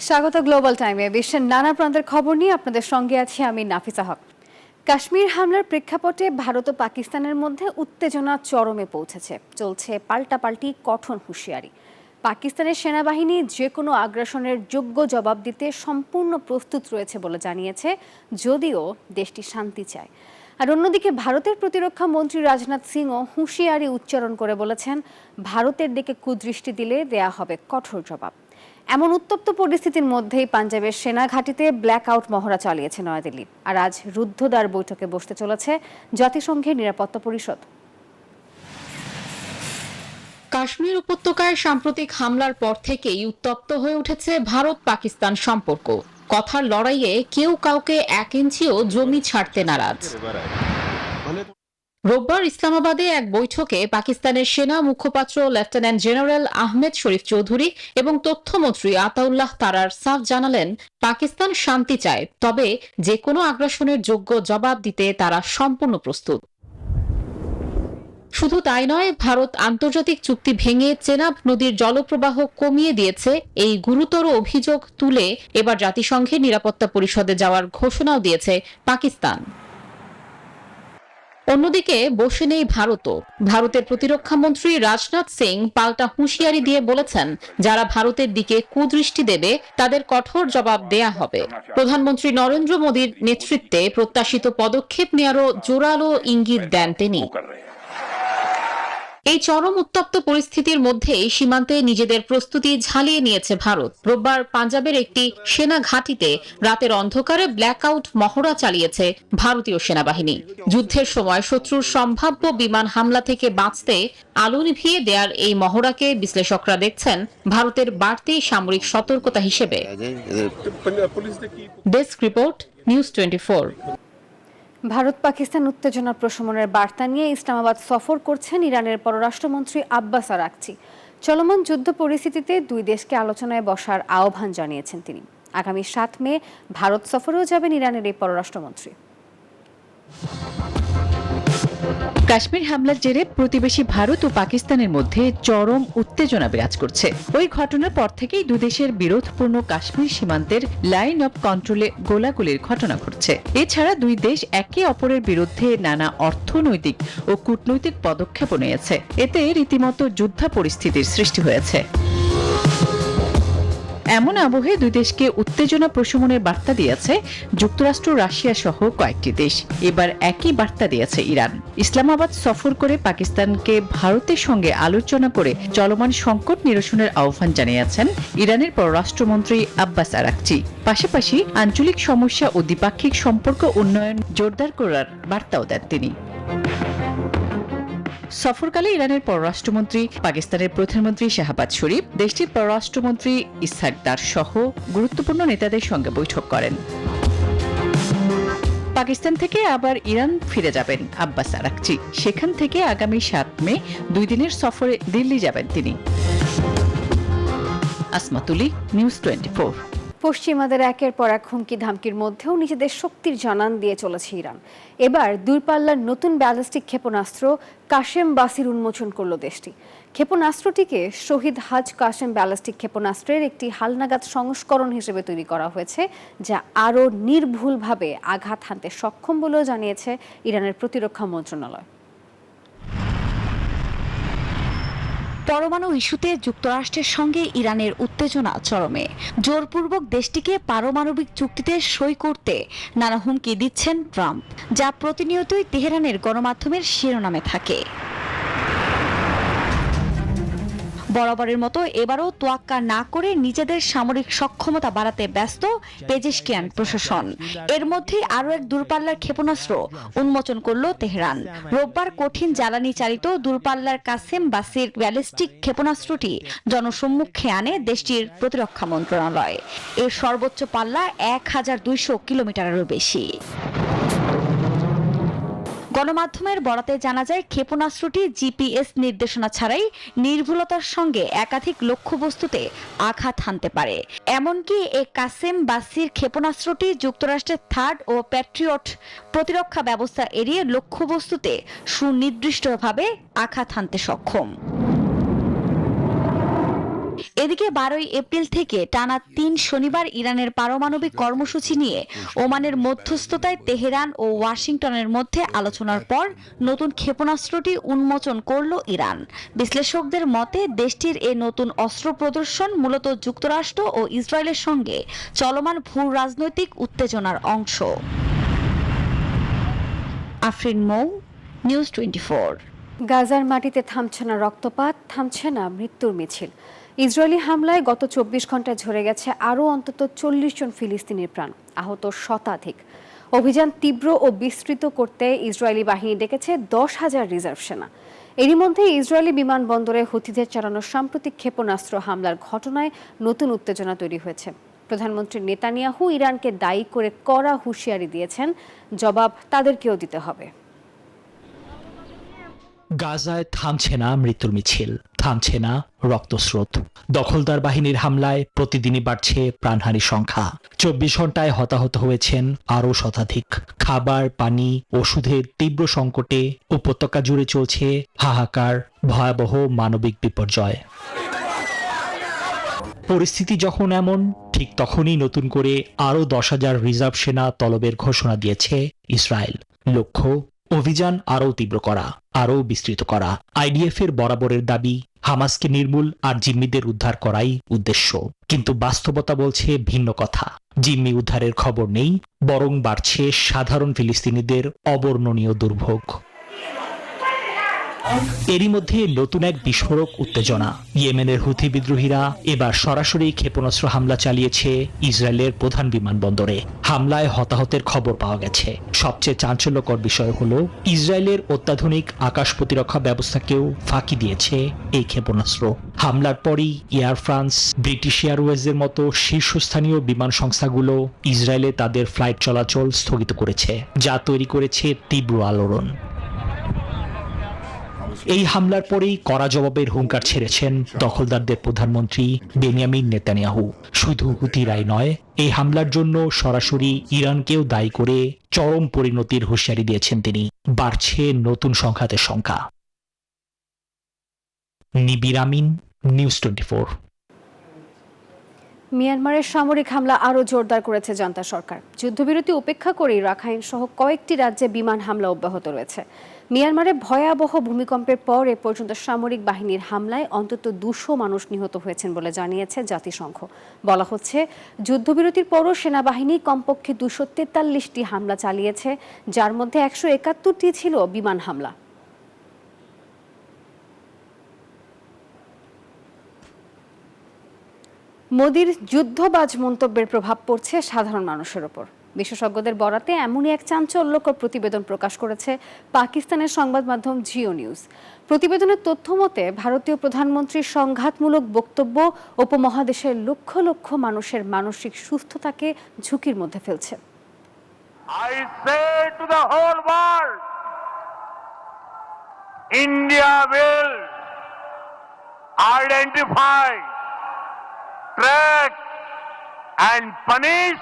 স্বাগত গ্লোবাল টাইমে। বিশ্বের নানা প্রান্তের খবর নিয়ে আপনাদের সঙ্গে আছি আমি নাফিসা হক। কাশ্মীর হামলার প্রেক্ষাপটে ভারত ও পাকিস্তানের মধ্যে উত্তেজনা চরমে পৌঁছেছে। চলছে পাল্টাপাল্টি কঠোর হুঁশিয়ারি। পাকিস্তানের সেনাবাহিনী যে কোনো আগ্রাসনের যোগ্য জবাব দিতে সম্পূর্ণ প্রস্তুত রয়েছে বলে জানিয়েছে, যদিও দেশটি শান্তি চায়। আর অন্যদিকে ভারতের প্রতিরক্ষা মন্ত্রী রাজনাথ সিংও হুঁশিয়ারি উচ্চারণ করে বলেছেন, ভারতের দিকে কুদৃষ্টি দিলে দেয়া হবে কঠোর জবাব। এমন উত্তপ্ত পরিস্থিতির মধ্যেই পাঞ্জাবের সেনা ঘাঁটিতে ব্ল্যাক আউট মহড়া চালিয়েছে নয়াদিল্লি। আর আজ রুদ্ধদ্বার বৈঠকে বসতে চলেছে জাতিসংঘের নিরাপত্তা পরিষদ। কাশ্মীর উপত্যকায় সাম্প্রতিক হামলার পর থেকেই উত্তপ্ত হয়ে উঠেছে ভারত পাকিস্তান সম্পর্ক। কথার লড়াইয়ে কেউ কাউকে 1 ইঞ্চিও জমি ছাড়তে নারাজ। রোববার ইসলামাবাদে এক বৈঠকে পাকিস্তানের সেনা মুখপাত্র লেফটেন্যান্ট জেনারেল আহমেদ শরীফ চৌধুরী এবং তথ্যমন্ত্রী আতাউল্লাহ তারার সাফ জানালেন, পাকিস্তান শান্তি চায়, তবে যে কোনো আগ্রাসনের যোগ্য জবাব দিতে তারা সম্পূর্ণ প্রস্তুত। শুধু তাই নয়, ভারত আন্তর্জাতিক চুক্তি ভেঙে চেনাব নদীর জলপ্রবাহ কমিয়ে দিয়েছে, এই গুরুতর অভিযোগ তুলে এবার জাতিসংঘের নিরাপত্তা পরিষদে যাওয়ার ঘোষণাও দিয়েছে পাকিস্তান। অন্যদিকে বসে নেই ভারতও। ভারতের প্রতিরক্ষা মন্ত্রী রাজনাথ সিং পাল্টা হুঁশিয়ারি দিয়ে বলেছেন, যারা ভারতের দিকে কুদৃষ্টি দেবে তাদের কঠোর জবাব দেয়া হবে। প্রধানমন্ত্রী নরেন্দ্র মোদীর নেতৃত্বে প্রত্যাশিত পদক্ষেপ নেওয়ারও জোরালো ইঙ্গিত দেন তিনি। এই চরম উত্তপ্ত পরিস্থিতির মধ্যেই সীমান্তে নিজেদের প্রস্তুতি ঝালিয়ে নিয়েছে ভারত। রোববার পাঞ্জাবের একটি সেনা ঘাঁটিতে রাতের অন্ধকারে ব্ল্যাক আউট মহড়া চালিয়েছে ভারতীয় সেনাবাহিনী। যুদ্ধের সময় শত্রুর সম্ভাব্য বিমান হামলা থেকে বাঁচতে আলো নিভিয়ে দেয়ার এই মহড়াকে বিশ্লেষকরা দেখছেন ভারতের বাড়তি সামরিক সতর্কতা হিসেবে। Desk report, news 24। Bharat Pakistan উত্তেজনা প্রশমনের বার্তা নিয়ে ইসলামাবাদ সফর করছেন ইরানের পররাষ্ট্রমন্ত্রী আব্বাস আরাকচি। চলমান যুদ্ধ পরিস্থিতিতে দুই দেশকে আলোচনায় বসার আহ্বান জানিয়েছেন তিনি। আগামী 7 মে ভারত সফরেও যাবেন ইরানের এই পররাষ্ট্রমন্ত্রী। কাশ্মীর হামলার জেরে প্রতিবেশী ভারত ও পাকিস্তানের মধ্যে চরম উত্তেজনা বিরাজ করছে। ওই ঘটনার পর থেকেই দুই দেশের বিরোধপূর্ণ কাশ্মীর সীমান্তের লাইন অফ কন্ট্রোলে গোলাগুলির ঘটনা ঘটছে। এছাড়া দুই দেশ একে অপরের বিরুদ্ধে নানা অর্থনৈতিক ও কূটনৈতিক পদক্ষেপও নিয়েছে। এতে রীতিমতো যুদ্ধ পরিস্থিতির সৃষ্টি হয়েছে। এমন আবহে দুই দেশকে উত্তেজনা প্রশমনের বার্তা দিয়েছে যুক্তরাষ্ট্র, রাশিয়া সহ কয়েকটি দেশ। এবার একই বার্তা দিয়েছে ইরান। ইসলামাবাদ সফর করে পাকিস্তানকে ভারতের সঙ্গে আলোচনা করে চলমান সংকট নিরসনের আহ্বান জানিয়েছেন ইরানের পররাষ্ট্রমন্ত্রী আব্বাস আরাকচি। পাশাপাশি আঞ্চলিক সমস্যা ও দ্বিপাক্ষিক সম্পর্ক উন্নয়ন জোরদার করার বার্তাও দেন তিনি। সফরকালে ইরানের পররাষ্ট্রমন্ত্রী, পাকিস্তানের প্রধানমন্ত্রী শাহবাজ শরীফ, দেশটির পররাষ্ট্রমন্ত্রী ইসহাক দার সহ গুরুত্বপূর্ণ নেতাদের সঙ্গে বৈঠক করেন। পাকিস্তান থেকে আবার ইরান ফিরে যাবেন আব্বাস আরাকচি। সেখান থেকে আগামী 7 মে 2 দিনের সফরে দিল্লি যাবেন তিনি। আসমাতুলি, নিউজ 24। পশ্চিমাদের একের পর এক হুমকি ধামকির মধ্যেও নিজেদের শক্তির জানান দিয়ে চলেছে ইরান। এবার দূরপাল্লার নতুন ব্যালিস্টিক ক্ষেপণাস্ত্র কাশেম বাসির উন্মোচন করল দেশটি। ক্ষেপণাস্ত্রটিকে শহীদ হাজ কাশেম ব্যালিস্টিক ক্ষেপণাস্ত্রের একটি হালনাগাদ সংস্করণ হিসেবে তৈরি করা হয়েছে, যা আরও নির্ভুলভাবে আঘাত হানতে সক্ষম বলেও জানিয়েছে ইরানের প্রতিরক্ষা মন্ত্রণালয়। পরমাণু ইস্যুতে যুক্তরাষ্ট্রের সঙ্গে ইরানের উত্তেজনা চরমে। জোরপূর্বক দেশটিকে পারমাণবিক চুক্তিতে সই করতে নানা হুমকি দিচ্ছেন ট্রাম্প, যা প্রতিনিয়তই তেহরানের গণমাধ্যমের শিরোনামে থাকে। বরাবরের মতো এবারও তোয়াক্কা না করে নিজেদের সামরিক সক্ষমতা বাড়াতে ব্যস্ত পেজেশকিয়ান প্রশাসন। এর মধ্যে আরও এক দূরপাল্লার ক্ষেপণাস্ত্র উন্মোচন করল তেহরান। রোববার কঠিন জ্বালানি চালিত দূরপাল্লার কাসেম বাসির ব্যালিস্টিক ক্ষেপণাস্ত্রটি জনসম্মুখে আনে দেশটির প্রতিরক্ষা মন্ত্রণালয়। এর সর্বোচ্চ পাল্লা 1200 কিলোমিটারেরও বেশি। গণমাধ্যমের বরাতে জানা যায়, ক্ষেপণাস্ত্রটি জিপিএস নির্দেশনা ছাড়াই নির্ভুলতার সঙ্গে একাধিক লক্ষ্যবস্তুতে আঘাত হানতে পারে। এমনকি এই কাসেম বাসির ক্ষেপণাস্ত্রটি যুক্তরাষ্ট্রের থার্ড ও প্যাট্রিয়ট প্রতিরক্ষা ব্যবস্থা এড়িয়ে লক্ষ্যবস্তুতে সুনির্দিষ্টভাবে আঘাত হানতে সক্ষম। এদিকে 12 এপ্রিল থেকে টানা 3 শনিবার ইরানের পারমাণবিক কর্মসূচি নিয়ে ওমানের মধ্যস্থতায় তেহরান ও ওয়াশিংটনের মধ্যে আলোচনার পর নতুন ক্ষেপণাস্ত্রটি উন্মোচন করল ইরান। বিশ্লেষকদের মতে দেশটির এই নতুন অস্ত্র প্রদর্শন মূলত যুক্তরাষ্ট্র ও ইসরায়েলের সঙ্গে চলমান ভূ রাজনৈতিক উত্তেজনার অংশ। আফরিন মৌ, নিউজ 24। গাজার মাটিতে থামছে না রক্তপাত, থামছে না মৃত্যুর মিছিল। ইসরায়েলি হামলায় গত 24 ঘন্টায় ঝরে গেছে আরও অন্তত 40 জন ফিলিস্তিনির প্রাণ, আহত শতাধিক। অভিযান তীব্র ও বিস্তৃত করতে ইসরায়েলি বাহিনী ডেকেছে 10,000 রিজার্ভ সেনা। এরই মধ্যে ইসরায়েলি বিমানবন্দরে হুথিদের চালানো সাম্প্রতিক ক্ষেপণাস্ত্র হামলার ঘটনায় নতুন উত্তেজনা তৈরি হয়েছে। প্রধানমন্ত্রী নেতানিয়াহু ইরানকে দায়ী করে কড়া হুঁশিয়ারি দিয়েছেন, জবাব তাদেরকেও দিতে হবে। গাজায় থামছে না মৃত্যুর মিছিল, থামছে না রক্তস্রোত। দখলদার বাহিনীর হামলায় প্রতিদিনই বাড়ছে প্রাণহানির সংখ্যা। 24 ঘন্টায় হতাহত হয়েছেন আরও শতাধিক। খাবার, পানি, ওষুধের তীব্র সংকটে উপত্যকা জুড়ে চলছে হাহাকার, ভয়াবহ মানবিক বিপর্যয়। পরিস্থিতি যখন এমন, ঠিক তখনই নতুন করে আরও 10,000 রিজার্ভ সেনা তলবের ঘোষণা দিয়েছে ইসরায়েল। লক্ষ্য অভিযান আরও তীব্র করা, আরও বিস্তৃত করা। আইডিএফ এর বরাবরের দাবি হামাসকে নির্মূল আর জিম্মিদের উদ্ধার করাই উদ্দেশ্য। কিন্তু বাস্তবতা বলছে ভিন্ন কথা। জিম্মি উদ্ধারের খবর নেই, বরং বাড়ছে সাধারণ ফিলিস্তিনিদের অবর্ণনীয় দুর্ভোগ। এরই মধ্যে নতুন এক বিস্ফোরক উত্তেজনা। ইয়েমেনের হুথি বিদ্রোহীরা এবার সরাসরি ক্ষেপণাস্ত্র হামলা চালিয়েছে ইসরায়েলের প্রধান বিমানবন্দরে। হামলায় হতাহতের খবর পাওয়া গেছে। সবচেয়ে চাঞ্চল্যকর বিষয় হলো ইসরায়েলের অত্যাধুনিক আকাশ প্রতিরক্ষা ব্যবস্থাকেও ফাঁকি দিয়েছে এই ক্ষেপণাস্ত্র। হামলার পরই এয়ার ফ্রান্স, ব্রিটিশ এয়ারওয়েজের মতো শীর্ষস্থানীয় বিমান সংস্থাগুলো ইসরায়েলে তাদের ফ্লাইট চলাচল স্থগিত করেছে, যা তৈরি করেছে তীব্র আলোড়ন। এই হামলার পরেই কড়া জবাবের হুঙ্কার ছেড়েছেন দখলদারদের প্রধানমন্ত্রী বেনিয়ামিন নেতানিয়াহু। শুধু হুতিরাই নয়, এই হামলার জন্য সরাসরি ইরানকেও দায়ী করে চরম পরিণতির হুঁশিয়ারি দিয়েছেন তিনি। বাড়ছে নতুন সংঘাতের সংখ্যা। নিবির আমিন, নিউজ 24। মিয়ানমারের সামরিক হামলা আরও জোরদার করেছে জান্তা সরকার। যুদ্ধবিরতি উপেক্ষা করেই রাখাইন সহ কয়েকটি রাজ্যে বিমান হামলা অব্যাহত রয়েছে। মিয়ানমারে ভয়াবহ ভূমিকম্পের পর এ পর্যন্ত সামরিক বাহিনীর হামলায় অন্তত 200 মানুষ নিহত হয়েছেন বলে জানিয়েছে জাতিসংঘ। বলা হচ্ছে, যুদ্ধবিরতির পরও সেনাবাহিনী কমপক্ষে 243টি হামলা চালিয়েছে, যার মধ্যে 171টি ছিল বিমান হামলা। মোদির যুদ্ধবাজ মন্তব্যের প্রভাব পড়ছে সাধারণ মানুষের ওপর। বিশেষজ্ঞদের বরাতে এমনই এক চাঞ্চল্যকর প্রতিবেদন প্রকাশ করেছে পাকিস্তানের সংবাদ মাধ্যম জিও নিউজ। প্রতিবেদনের তথ্য মতে ভারতীয় প্রধানমন্ত্রীর সংঘাতমূলক বক্তব্য উপমহাদেশের লক্ষ লক্ষ মানুষের মানসিক সুস্থতাকে ঝুঁকির মধ্যে ফেলছে। I say to the whole world, India will identify, track and punish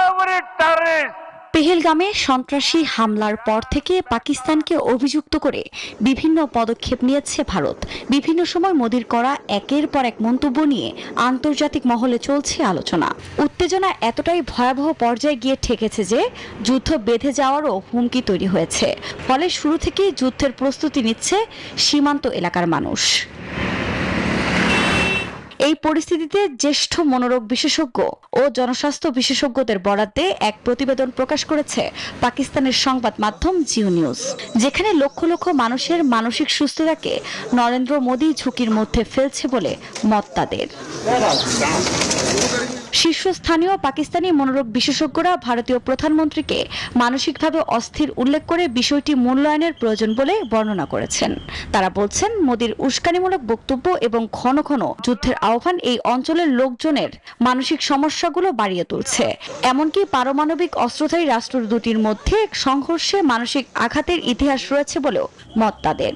every terrorist. পেহেলগামে সন্ত্রাসী হামলার পর থেকে পাকিস্তানকে অভিযুক্ত করে বিভিন্ন পদক্ষেপ নিয়েছে ভারত। বিভিন্ন সময় মোদির করা একের পর এক মন্তব্য নিয়ে আন্তর্জাতিক মহলে চলছে আলোচনা। উত্তেজনা এতটাই ভয়াবহ পর্যায়ে গিয়ে ঠেকেছে যে যুদ্ধ বেঁধে যাওয়ারও হুমকি তৈরি হয়েছে। ফলে শুরু থেকেই যুদ্ধের প্রস্তুতি নিচ্ছে সীমান্ত এলাকার মানুষ। এই পরিস্থিতিতে জ্যেষ্ঠ মনোরোগ বিশেষজ্ঞ ও জনস্বাস্থ্য বিশেষজ্ঞদের বরাদ্দে এক প্রতিবেদন প্রকাশ করেছে পাকিস্তানের সংবাদ মাধ্যম জিও নিউজ, যেখানে লক্ষ লক্ষ মানুষের মানসিক সুস্থতাকে নরেন্দ্র মোদী ঝুঁকির মধ্যে ফেলছে বলে মত তাদের। শীর্ষস্থানীয় পাকিস্তানি মনোরোগ বিশেষজ্ঞরা ভারতীয় প্রধানমন্ত্রীকে মানসিকভাবে অস্থির উল্লেখ করে বিষয়টি মূল্যায়নের প্রয়োজন বলে বর্ণনা করেছেন। তারা বলছেন, মোদির উস্কানিমূলক বক্তব্য এবং ঘন ঘন যুদ্ধের আহ্বান এই অঞ্চলের লোকজনের মানসিক সমস্যাগুলো বাড়িয়ে তুলছে। এমনকি পারমাণবিক অস্ত্রধারী রাষ্ট্র দুটির মধ্যে সংঘর্ষে মানসিক আঘাতের ইতিহাস রয়েছে বলেও মত তাদের।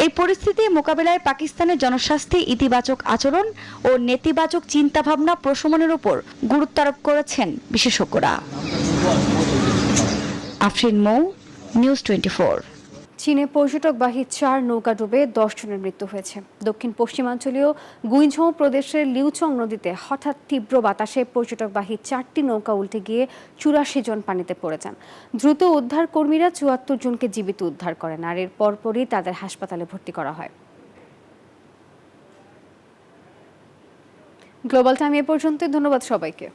এই পরিস্থিতি মোকাবিলায় পাকিস্তানের জনস্বাস্থ্যে ইতিবাচক আচরণ ও নেতিবাচক চিন্তাভাবনা প্রশমনের উপর গুরুত্ব আরোপ করেছেন বিশেষজ্ঞরা। আফরিন মৌ, নিউজ 24। চীনে পর্যটকবাহী 4 নৌকা ডুবে 10 জনের মৃত্যু হয়েছে। দক্ষিণ পশ্চিমাঞ্চলীয় গুইঝৌ প্রদেশের লিউচং নদীতে হঠাৎ তীব্র বাতাসে পর্যটকবাহী 4টি নৌকা উল্টে গিয়ে 84 জন পানিতে পড়ে যান। দ্রুত উদ্ধার কর্মীরা 74 জনকে জীবিত উদ্ধার করেন, আর এর পরপরই তাদের হাসপাতালে ভর্তি করা হয়। গ্লোবাল টাইম এ পর্যন্ত, ধন্যবাদ সবাইকে।